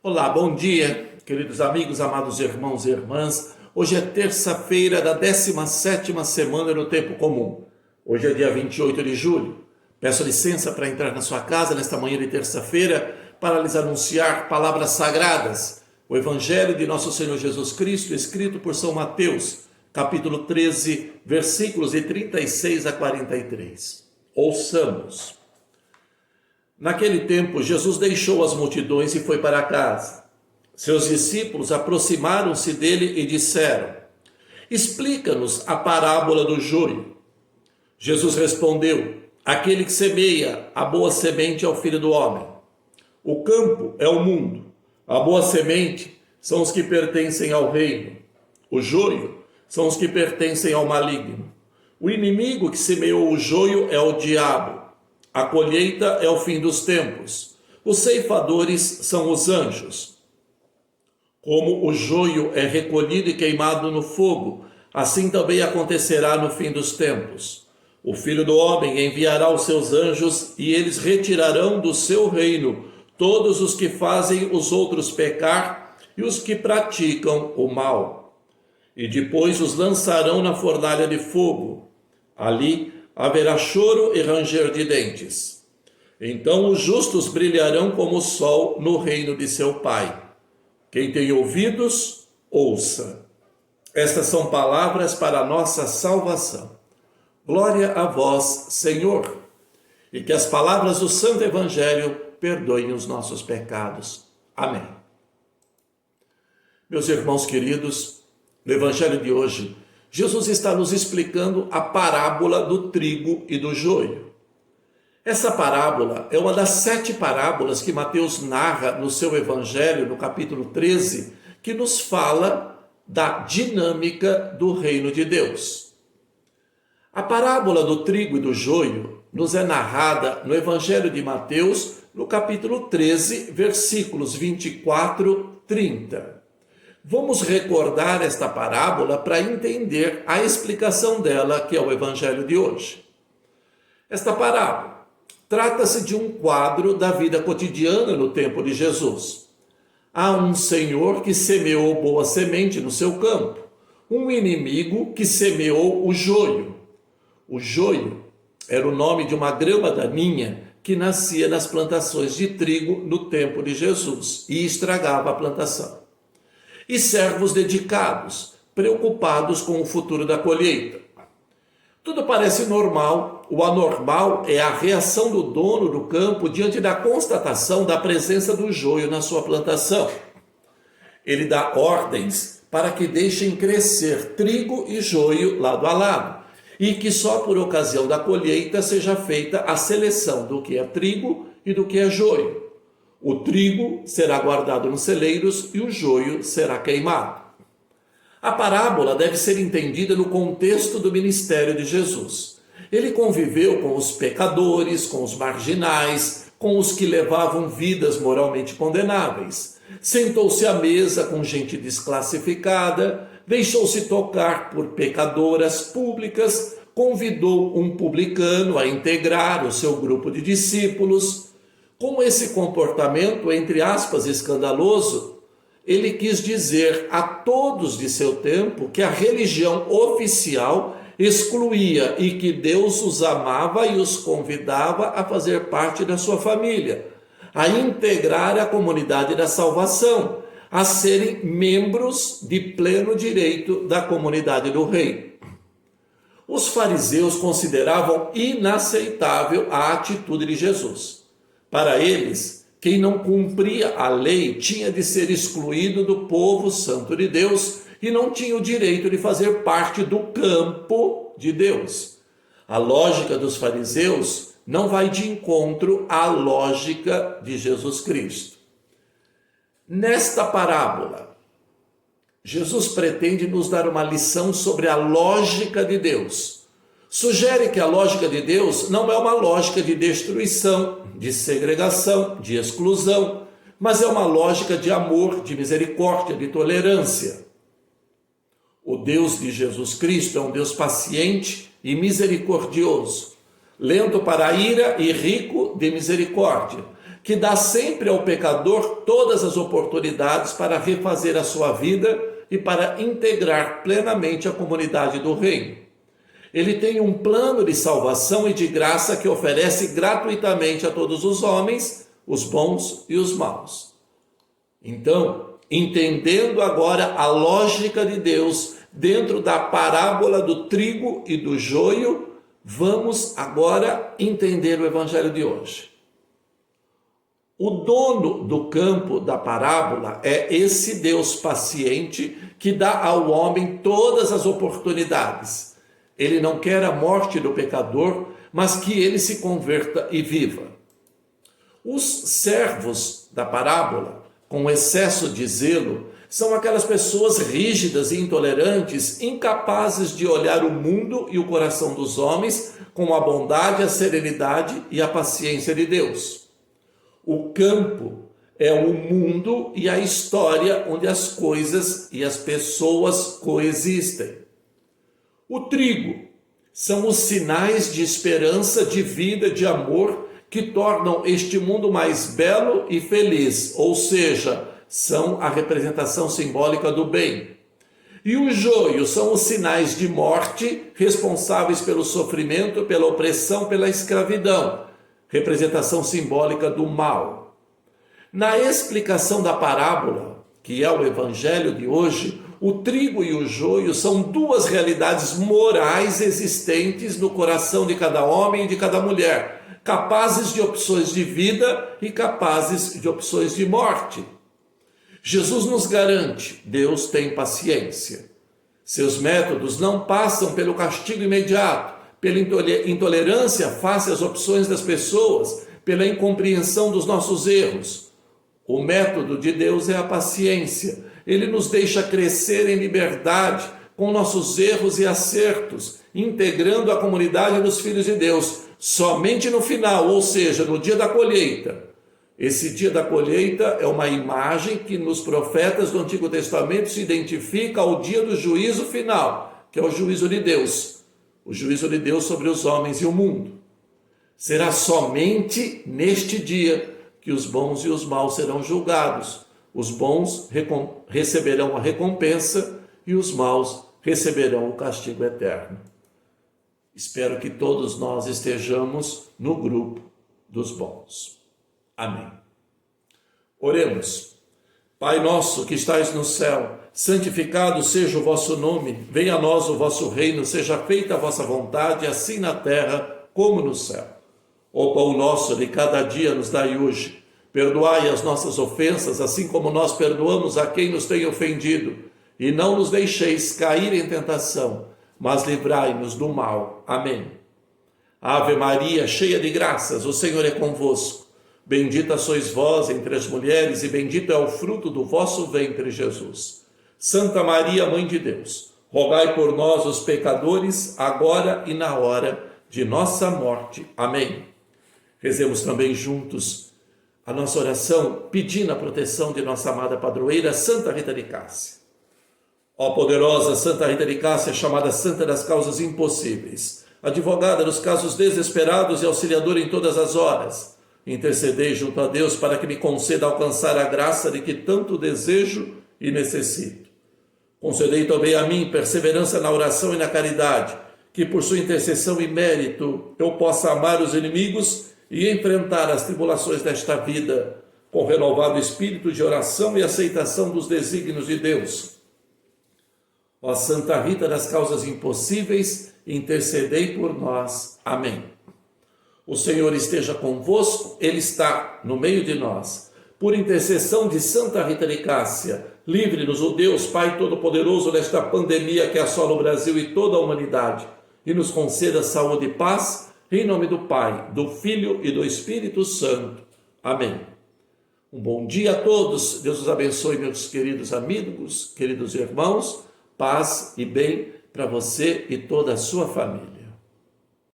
Olá, bom dia, queridos amigos, amados irmãos e irmãs. Hoje é terça-feira da 17ª semana no Tempo Comum. Hoje é dia 28 de julho. Peço licença para entrar na sua casa nesta manhã de terça-feira para lhes anunciar palavras sagradas. O Evangelho de nosso Senhor Jesus Cristo, escrito por São Mateus, capítulo 13, versículos de 36 a 43. Ouçamos. Naquele tempo, Jesus deixou as multidões e foi para casa. Seus discípulos aproximaram-se dele e disseram: Explica-nos a parábola do joio. Jesus respondeu: Aquele que semeia a boa semente é o Filho do Homem. O campo é o mundo. A boa semente são os que pertencem ao reino. O joio são os que pertencem ao maligno. O inimigo que semeou o joio é o diabo. A colheita é o fim dos tempos. Os ceifadores são os anjos. Como o joio é recolhido e queimado no fogo, assim também acontecerá no fim dos tempos. O Filho do Homem enviará os seus anjos e eles retirarão do seu reino todos os que fazem os outros pecar e os que praticam o mal. E depois os lançarão na fornalha de fogo. Ali haverá choro e ranger de dentes. Então os justos brilharão como o sol no reino de seu Pai. Quem tem ouvidos, ouça. Estas são palavras para a nossa salvação. Glória a vós, Senhor. E que as palavras do Santo Evangelho perdoem os nossos pecados. Amém. Meus irmãos queridos, no Evangelho de hoje, Jesus está nos explicando a parábola do trigo e do joio. Essa parábola é uma das 7 parábolas que Mateus narra no seu Evangelho, no capítulo 13, que nos fala da dinâmica do reino de Deus. A parábola do trigo e do joio nos é narrada no Evangelho de Mateus, no capítulo 13, versículos 24 e 30. Vamos recordar esta parábola para entender a explicação dela, que é o Evangelho de hoje. Esta parábola trata-se de um quadro da vida cotidiana no tempo de Jesus. Há um senhor que semeou boa semente no seu campo, um inimigo que semeou o joio. O joio era o nome de uma grama daninha que nascia nas plantações de trigo no tempo de Jesus e estragava a plantação. E servos dedicados, preocupados com o futuro da colheita. Tudo parece normal. O anormal é a reação do dono do campo diante da constatação da presença do joio na sua plantação. Ele dá ordens para que deixem crescer trigo e joio lado a lado, e que só por ocasião da colheita seja feita a seleção do que é trigo e do que é joio. O trigo será guardado nos celeiros e o joio será queimado. A parábola deve ser entendida no contexto do ministério de Jesus. Ele conviveu com os pecadores, com os marginais, com os que levavam vidas moralmente condenáveis. Sentou-se à mesa com gente desclassificada, deixou-se tocar por pecadoras públicas, convidou um publicano a integrar o seu grupo de discípulos. Com esse comportamento, entre aspas, escandaloso, ele quis dizer a todos de seu tempo que a religião oficial excluía e que Deus os amava e os convidava a fazer parte da sua família, a integrar a comunidade da salvação, a serem membros de pleno direito da comunidade do reino. Os fariseus consideravam inaceitável a atitude de Jesus. Para eles, quem não cumpria a lei tinha de ser excluído do povo santo de Deus e não tinha o direito de fazer parte do campo de Deus. A lógica dos fariseus não vai de encontro à lógica de Jesus Cristo. Nesta parábola, Jesus pretende nos dar uma lição sobre a lógica de Deus. Sugere que a lógica de Deus não é uma lógica de destruição, de segregação, de exclusão, mas é uma lógica de amor, de misericórdia, de tolerância. O Deus de Jesus Cristo é um Deus paciente e misericordioso, lento para a ira e rico de misericórdia, que dá sempre ao pecador todas as oportunidades para refazer a sua vida e para integrar plenamente a comunidade do reino. Ele tem um plano de salvação e de graça que oferece gratuitamente a todos os homens, os bons e os maus. Então, entendendo agora a lógica de Deus dentro da parábola do trigo e do joio, vamos agora entender o evangelho de hoje. O dono do campo da parábola é esse Deus paciente que dá ao homem todas as oportunidades. Ele não quer a morte do pecador, mas que ele se converta e viva. Os servos da parábola, com excesso de zelo, são aquelas pessoas rígidas e intolerantes, incapazes de olhar o mundo e o coração dos homens com a bondade, a serenidade e a paciência de Deus. O campo é o mundo e a história onde as coisas e as pessoas coexistem. O trigo são os sinais de esperança, de vida, de amor que tornam este mundo mais belo e feliz, ou seja, são a representação simbólica do bem. E o joio são os sinais de morte, responsáveis pelo sofrimento, pela opressão, pela escravidão, representação simbólica do mal. Na explicação da parábola, que é o evangelho de hoje, o trigo e o joio são duas realidades morais existentes no coração de cada homem e de cada mulher, capazes de opções de vida e capazes de opções de morte. Jesus nos garante: Deus tem paciência. Seus métodos não passam pelo castigo imediato, pela intolerância face às opções das pessoas, pela incompreensão dos nossos erros. O método de Deus é a paciência. Ele nos deixa crescer em liberdade, com nossos erros e acertos, integrando a comunidade dos filhos de Deus, somente no final, ou seja, no dia da colheita. Esse dia da colheita é uma imagem que nos profetas do Antigo Testamento se identifica ao dia do juízo final, que é o juízo de Deus. O juízo de Deus sobre os homens e o mundo. Será somente neste dia que os bons e os maus serão julgados. Os bons receberão a recompensa e os maus receberão o castigo eterno. Espero que todos nós estejamos no grupo dos bons. Amém. Oremos. Pai nosso que estais no céu, santificado seja o vosso nome, venha a nós o vosso reino, seja feita a vossa vontade, assim na terra como no céu. O pão nosso de cada dia nos dai hoje. Perdoai as nossas ofensas, assim como nós perdoamos a quem nos tem ofendido. E não nos deixeis cair em tentação, mas livrai-nos do mal. Amém. Ave Maria, cheia de graças, o Senhor é convosco. Bendita sois vós entre as mulheres, e bendito é o fruto do vosso ventre, Jesus. Santa Maria, Mãe de Deus, rogai por nós, os pecadores, agora e na hora de nossa morte. Amém. Rezemos também juntos a nossa oração, pedindo a proteção de nossa amada padroeira, Santa Rita de Cássia. Ó poderosa Santa Rita de Cássia, chamada Santa das Causas Impossíveis, advogada dos casos desesperados e auxiliadora em todas as horas, intercedei junto a Deus para que me conceda alcançar a graça de que tanto desejo e necessito. Concedei também a mim perseverança na oração e na caridade, que por sua intercessão e mérito eu possa amar os inimigos e enfrentar as tribulações desta vida com renovado espírito de oração e aceitação dos desígnios de Deus. Ó Santa Rita das Causas Impossíveis, intercedei por nós. Amém. O Senhor esteja convosco, Ele está no meio de nós. Por intercessão de Santa Rita de Cássia, livre-nos, ó Deus, Pai Todo-Poderoso, desta pandemia que assola o Brasil e toda a humanidade, e nos conceda saúde e paz, em nome do Pai, do Filho e do Espírito Santo. Amém. Um bom dia a todos. Deus os abençoe, meus queridos amigos, queridos irmãos. Paz e bem para você e toda a sua família.